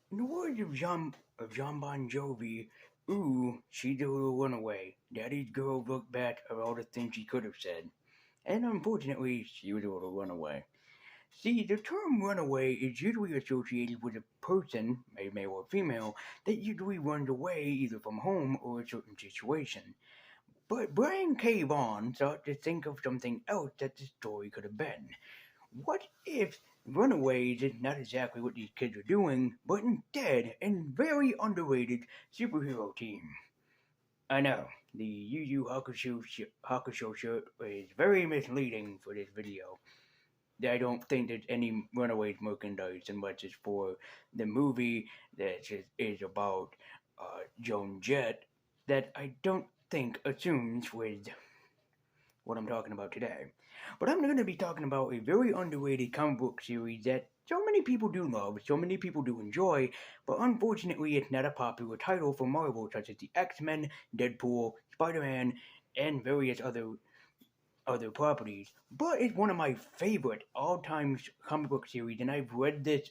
In the words of John Bon Jovi, ooh, she's a little runaway. Daddy's girl looked back at all the things she could have said. And unfortunately, she was a little runaway. See, the term runaway is usually associated with a person, a male or female, that usually runs away either from home or a certain situation. But Brian K. Vaughn thought to think of something else that the story could have been. What if Runaways is not exactly what these kids are doing, but instead a very underrated superhero team? I know, the Yu Yu Hakusho shirt is very misleading for this video. I don't think there's any Runaways merchandise unless it's for the movie that is about Joan Jett that I don't think assumes with what I'm talking about today. But I'm going to be talking about a very underrated comic book series that so many people do love, so many people do enjoy, but unfortunately it's not a popular title for Marvel, such as the X-Men, Deadpool, Spider-Man, and various other properties. But it's one of my favorite all-time comic book series, and I've read this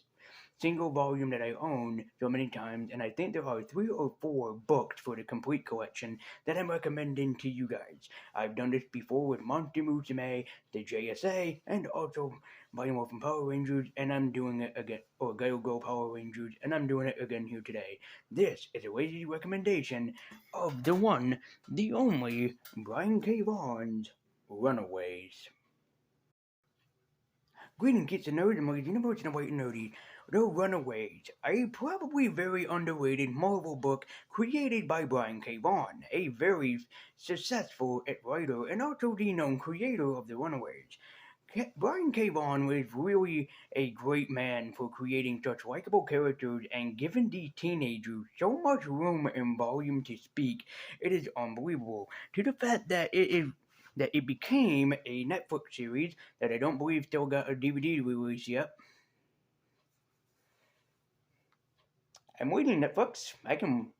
single volume that I own so many times, and I think there are 3 or 4 books for the complete collection that I'm recommending to you guys. I've done this before with Monster Musume, the JSA, and also Mighty Morphin Power Rangers, and I'm doing it again, or Go Power Rangers, and I'm doing it again here today. This is a lazy recommendation of the one, the only, Brian K. Vaughn's Runaways. Greetings, kids and nerds, and my universe and white nerdy. The Runaways, a probably very underrated Marvel book created by Brian K. Vaughan, a very successful writer and also the known creator of The Runaways. Brian K. Vaughan was really a great man for creating such likable characters and giving these teenagers so much room and volume to speak. It is unbelievable. To the fact that it became a Netflix series that I don't believe still got a DVD release yet. I'm waiting, Netflix. I can.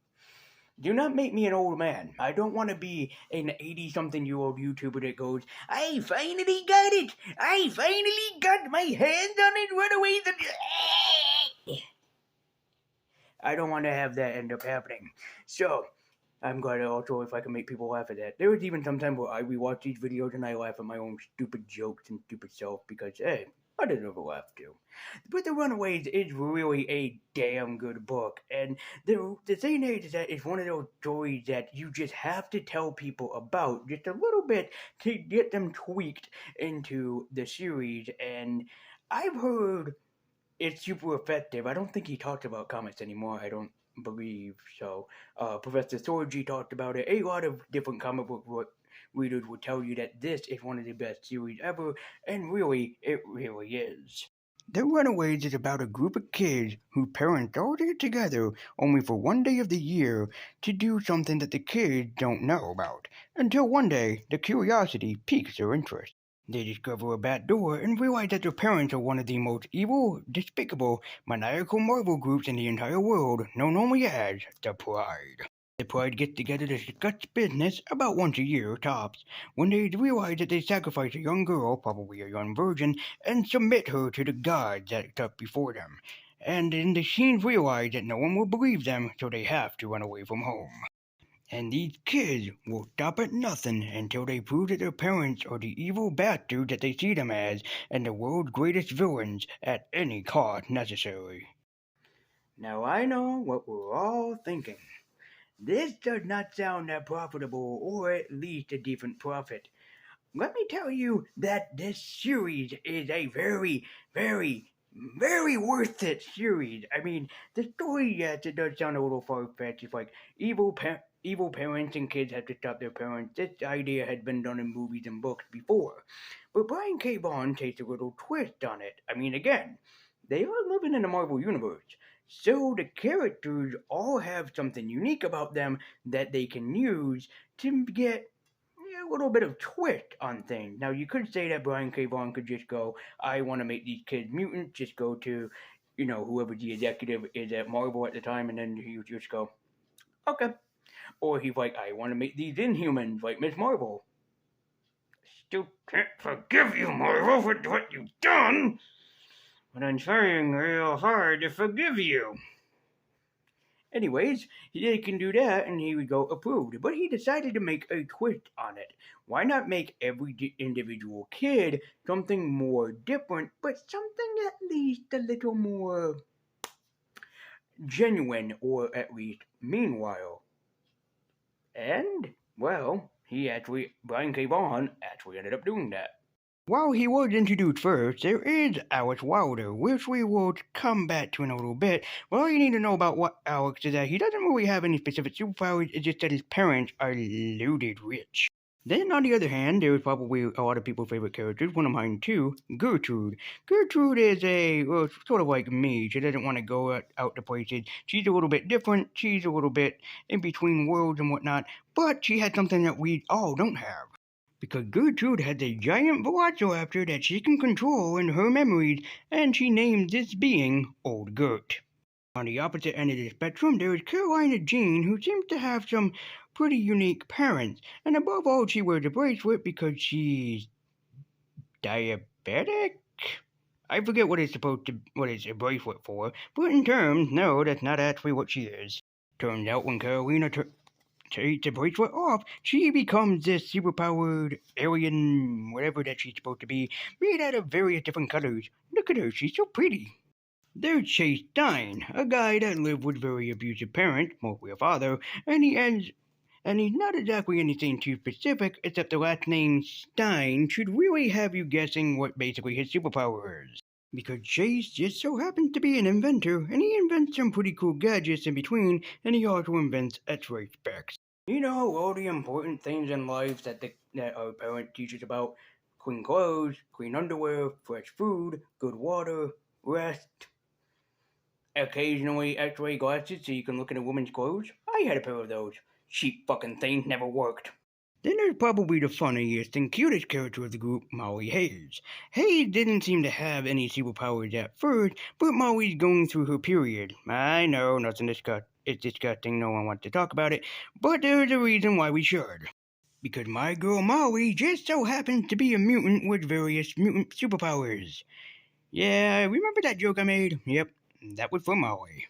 Do not make me an old man. I don't want to be an 80-something-year-old YouTuber that goes, I finally got it! I finally got my hands on it, Runaways! I don't want to have that end up happening. So, I'm glad also if I can make people laugh at that. There was even some time where I rewatch these videos and I laugh at my own stupid jokes and stupid self because, hey, I deserve a laugh too. But The Runaways is really a damn good book, and the thing is that it's one of those stories that you just have to tell people about just a little bit to get them tweaked into the series, and I've heard it's super effective. I don't think he talks about comics anymore. I don't believe so. Professor Sorgi talked about it. A lot of different comic book readers would tell you that this is one of the best series ever, and really, it really is. The Runaways is about a group of kids whose parents all get together only for one day of the year to do something that the kids don't know about, until one day the curiosity piques their interest. They discover a back door and realize that their parents are one of the most evil, despicable, maniacal Marvel groups in the entire world, known only as the Pride. The Pride gets together to discuss business about once a year, tops, when they realize that they sacrifice a young girl, probably a young virgin, and submit her to the gods that up before them. And then the teens realize that no one will believe them, so they have to run away from home. And these kids will stop at nothing until they prove that their parents are the evil bastards that they see them as and the world's greatest villains at any cost necessary. Now I know what we're all thinking. This does not sound that profitable or at least a decent profit. Let me tell you that this series is a very worth it series. I mean, the story, yes, it does sound a little far fetched. It's like evil parents and kids have to stop their parents. This idea had been done in movies and books before. But Brian K. Vaughan takes a little twist on it. I mean, again, they are living in the Marvel Universe. So the characters all have something unique about them that they can use to get a little bit of twist on things. Now, you could say that Brian K. Vaughan could just go, I want to make these kids mutants, just go to, whoever the executive is at Marvel at the time, and then he would just go, okay. Or he's like, I want to make these Inhumans like Miss Marvel. Still can't forgive you, Marvel, for what you've done, but I'm trying real hard to forgive you. Anyways, they can do that, and he would go approved. But he decided to make a twist on it. Why not make every individual kid something more different, but something at least a little more genuine, or at least meanwhile? And, well, Brian K. Vaughn actually ended up doing that. While he was introduced first, there is Alex Wilder, which we will come back to in a little bit. But all you need to know about what Alex is that he doesn't really have any specific superpowers, it's just that his parents are loaded rich. Then, on the other hand, there is probably a lot of people's favorite characters, one of mine too, Gertrude. Gertrude is well, sort of like me. She doesn't want to go out to places. She's a little bit different. She's a little bit in between worlds and whatnot. But she had something that we all don't have. Because Gertrude has a giant velociraptor that she can control in her memories, and she named this being Old Gert. On the opposite end of the spectrum, there is Carolina Jean, who seems to have some pretty unique parents, and above all, she wears a bracelet because she's diabetic? I forget what it's a bracelet for, but in terms, no, that's not actually what she is. Turns out when Carolina takes the bracelet off, she becomes this superpowered alien, whatever that she's supposed to be, made out of various different colors. Look at her, she's so pretty. There's Chase Stein, a guy that lived with very abusive parents, mostly a father, and he's not exactly anything too specific, except the last name Stein should really have you guessing what basically his superpower is. Because Chase just so happens to be an inventor, and he invents some pretty cool gadgets in between, and he also invents X-ray specs. You know, all the important things in life that our parents teach us about: clean clothes, clean underwear, fresh food, good water, rest, occasionally X-ray glasses so you can look at a woman's clothes. I had a pair of those. Cheap fucking things never worked. Then there's probably the funniest and cutest character of the group, Molly Hayes. Hayes didn't seem to have any superpowers at first, but Molly's going through her period. I know, it's disgusting, no one wants to talk about it, but there's a reason why we should. Because my girl Molly just so happens to be a mutant with various mutant superpowers. Yeah, remember that joke I made? Yep, that was for Molly.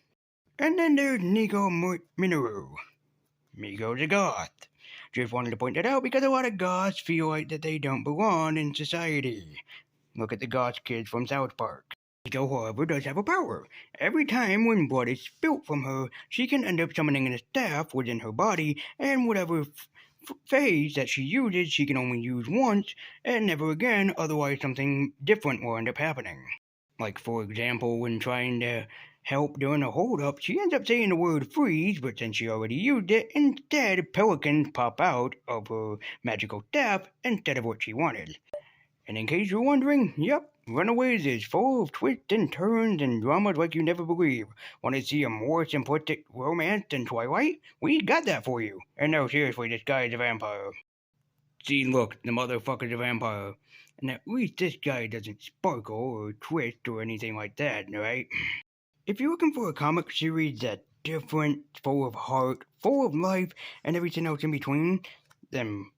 And then there's Nico Minoru. Migo's a goth. Just wanted to point that out because a lot of goths feel like that they don't belong in society. Look at the goth kids from South Park. Miko, however, does have a power. Every time when blood is spilt from her, she can end up summoning a staff within her body, and whatever phase that she uses, she can only use once, and never again, otherwise something different will end up happening. Like, for example, when trying to help during a holdup, she ends up saying the word freeze, but since she already used it, instead pelicans pop out of her magical staff instead of what she wanted. And in case you're wondering, yep, Runaways is full of twists and turns and dramas like you never believe. Want to see a more simplistic romance than Twilight? We got that for you. And no, seriously, this guy is a vampire. See, look, the motherfucker's a vampire. And at least this guy doesn't sparkle or twist or anything like that, right? If you're looking for a comic series that's different, full of heart, full of life, and everything else in between, then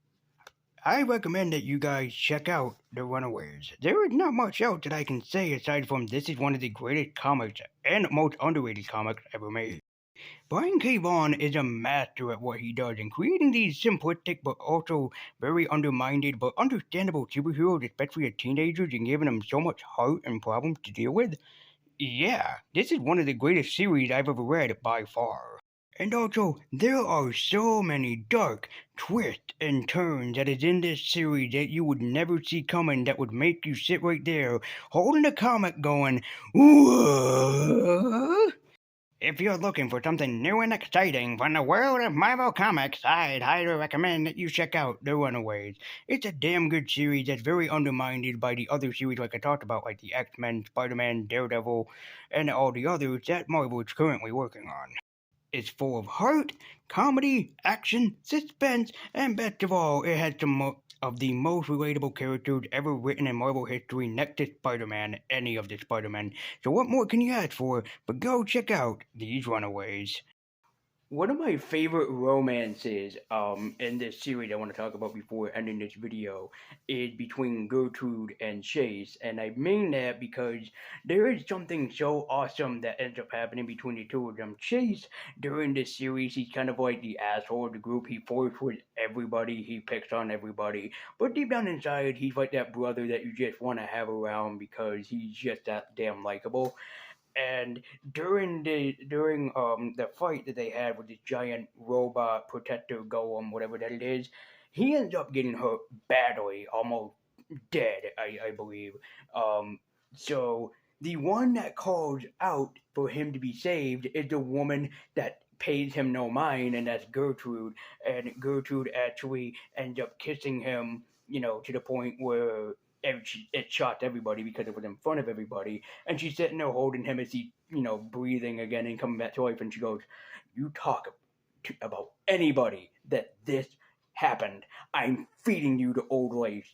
I recommend that you guys check out The Runaways. There is not much else that I can say aside from this is one of the greatest comics and most underrated comics ever made. Brian K. Vaughn is a master at what he does in creating these simplistic but also very undermined but understandable superheroes, especially as teenagers, and giving them so much heart and problems to deal with. Yeah, this is one of the greatest series I've ever read by far. And also, there are so many dark twists and turns that is in this series that you would never see coming that would make you sit right there holding the comic going, "Whoa!" If you're looking for something new and exciting from the world of Marvel Comics, I'd highly recommend that you check out The Runaways. It's a damn good series that's very undermined by the other series like I talked about, like the X-Men, Spider-Man, Daredevil, and all the others that Marvel is currently working on. It's full of heart, comedy, action, suspense, and best of all, it has some of the most relatable characters ever written in Marvel history next to Spider-Man, any of the Spider-Men. So what more can you ask for? But go check out these Runaways. One of my favorite romances in this series I want to talk about before ending this video is between Gertrude and Chase, and I mean that because there is something so awesome that ends up happening between the two of them. Chase, during this series, he's kind of like the asshole of the group. He flirts with everybody, he picks on everybody, but deep down inside, he's like that brother that you just want to have around because he's just that damn likable. And during the fight that they had with this giant robot protector golem, whatever that it is, he ends up getting hurt badly, almost dead, I believe. Um, so the one that calls out for him to be saved is the woman that pays him no mind, and that's Gertrude. And Gertrude actually ends up kissing him, to the point where it shocked everybody because it was in front of everybody. And she's sitting there holding him as he, breathing again and coming back to life. And she goes, "You talk about anybody that this happened, I'm feeding you to old lace."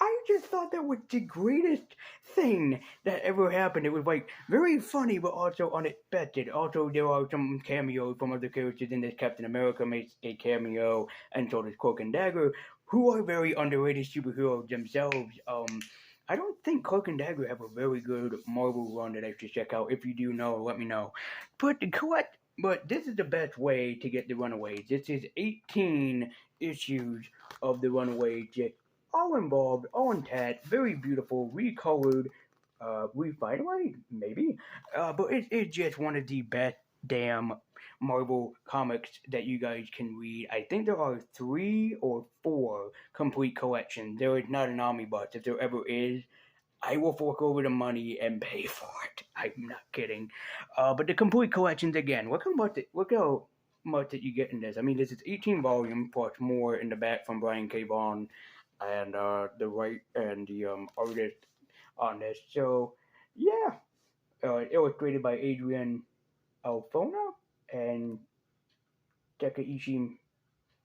I just thought that was the greatest thing that ever happened. It was like very funny, but also unexpected. Also, there are some cameos from other characters in this. Captain America makes a cameo, and so does Cloak and Dagger, who are very underrated superheroes themselves. I don't think Cloak and Dagger have a very good Marvel run that I should check out. If you do know, let me know. But this is the best way to get the Runaways. This is 18 issues of the Runaways, all involved, all intact, very beautiful, recolored, refined, maybe. But it's just one of the best damn Marvel comics that you guys can read. I think there are 3 or 4 complete collections. There is not an omnibus. If there ever is, I will fork over the money and pay for it. I'm not kidding. But the complete collections again. Look how much that you get in this. I mean, this is 18 volume plus more in the back from Brian K Vaughn and the right and the artist on this. So yeah, illustrated by Adrian Alfona and Takaishi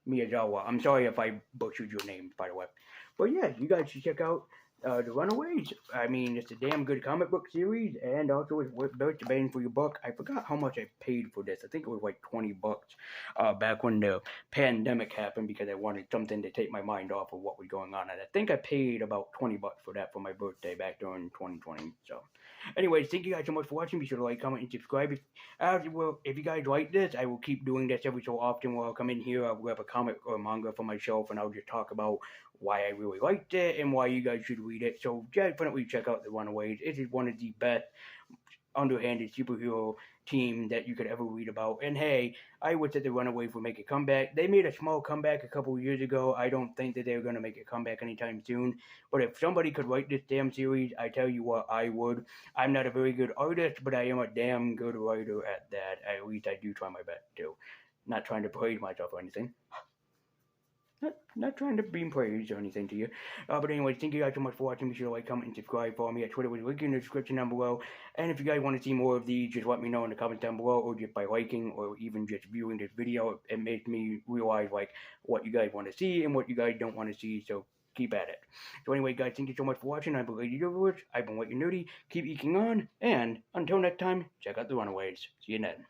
Miyazawa. I'm sorry if I butchered your name, by the way. But yeah, you guys should check out The Runaways. I mean, it's a damn good comic book series, and also it's worth the bang for your buck. I forgot how much I paid for this. I think it was like $20 back when the pandemic happened because I wanted something to take my mind off of what was going on. And I think I paid about $20 for that for my birthday back during 2020. So, anyways, thank you guys so much for watching. Be sure to like, comment, and subscribe. If you guys like this, I will keep doing this every so often where I'll come in here, I'll grab a comic or manga for myself, and I'll just talk about why I really liked it and why you guys should read it. So definitely check out The Runaways. It is one of the best underhanded superhero team that you could ever read about. And hey, I wish that The Runaways would make a comeback. They made a small comeback a couple years ago. I don't think that they're going to make a comeback anytime soon. But if somebody could write this damn series, I tell you what, I would. I'm not a very good artist, but I am a damn good writer at that. At least I do try my best to. Not trying to praise myself or anything. Not trying to beam praise or anything to you. But anyways, thank you guys so much for watching. Be sure to like, comment, and subscribe. Follow me at Twitter with a link in the description down below. And if you guys want to see more of these, just let me know in the comments down below, or just by liking, or even just viewing this video. It makes me realize like what you guys want to see and what you guys don't want to see. So keep at it. So anyway, guys, thank you so much for watching. I've been Lady Viewers. I've been White and Nerdy. Keep eking on, and until next time, check out The Runaways. See you then.